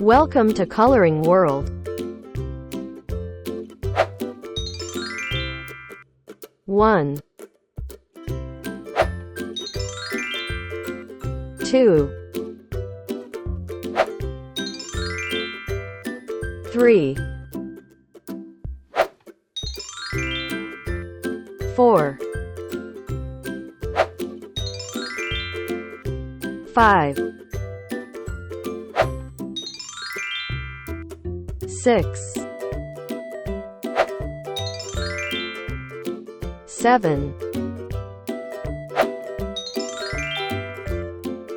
Welcome to Coloring World. 1 2 3 4 5 6 7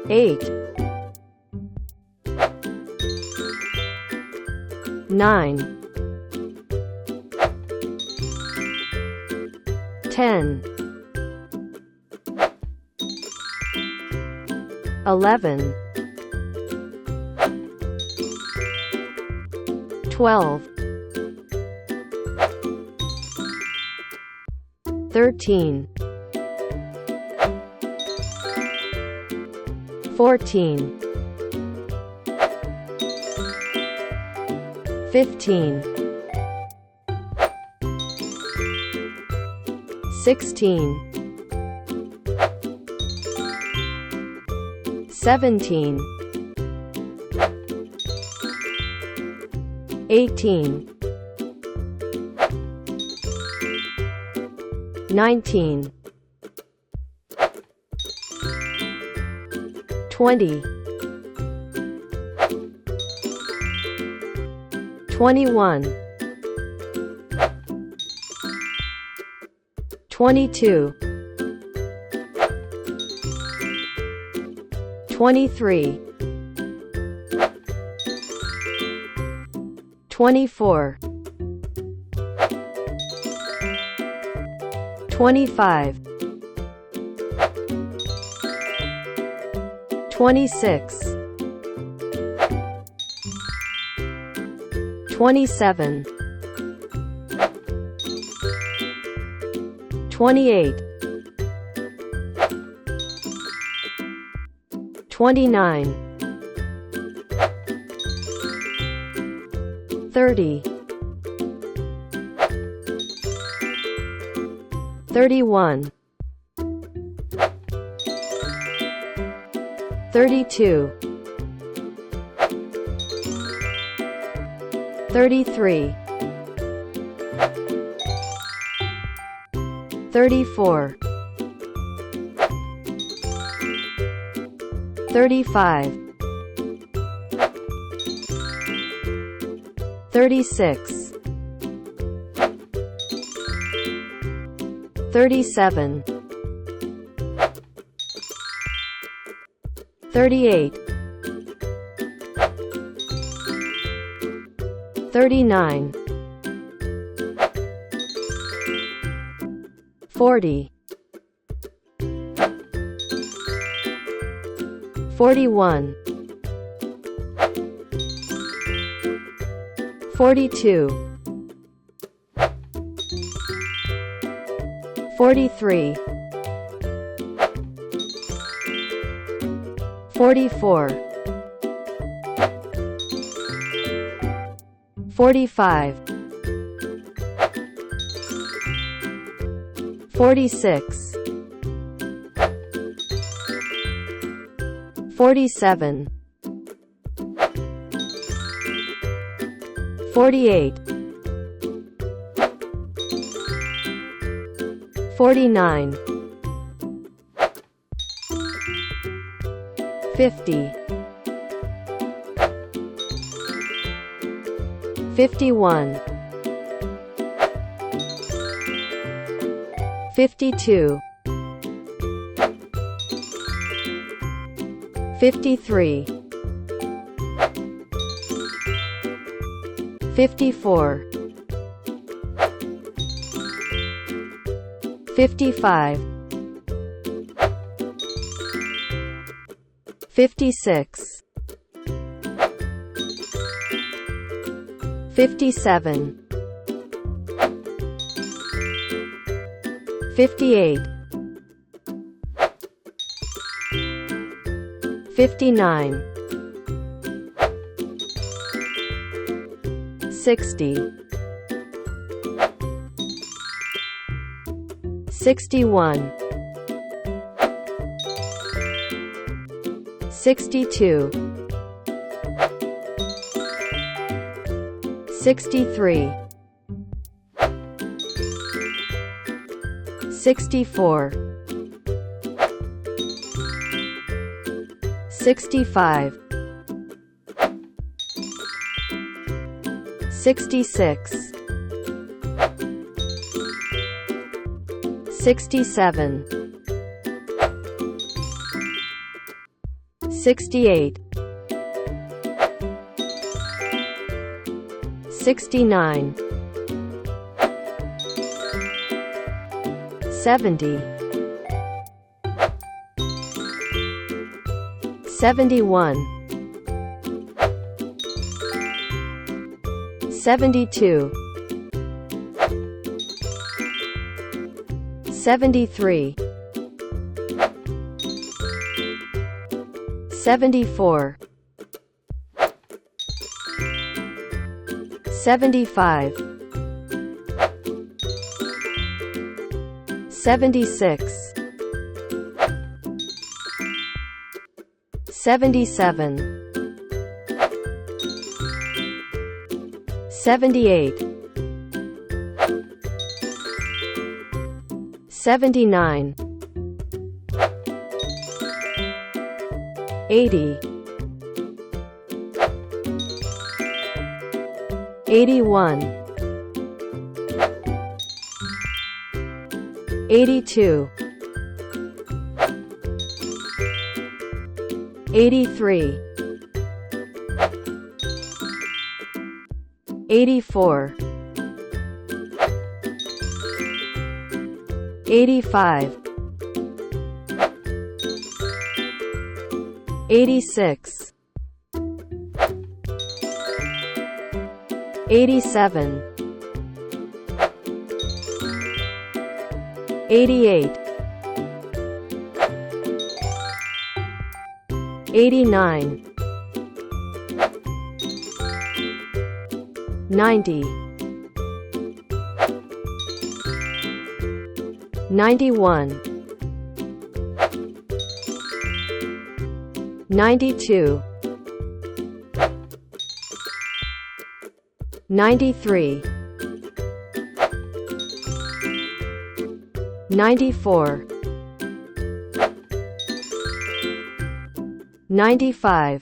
8 9 10 11 12 13 14 15 16 17 18 19 20 21 22 23 24 25 26 27 28 29 30 31 32 33 34 35 36 37 38 39 40 41 42 43 44 45 46 47 48 49 50 51 52 53 54 55 56 57 58 59 60, 61, 62, 63, 64, 65, 66, 67, 68, 69, 70, 71, 72, 73, 74, 75, 76, 77, 78, 79, 80, 81, 82, 83, 84, 85, 86, 87, 88, 89, 90, 91, 92, 93, 94, 95,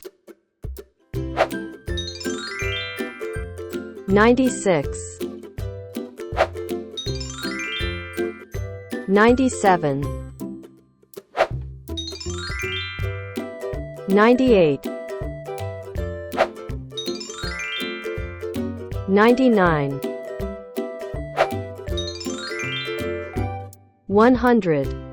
96, 97, 98, 99, 100.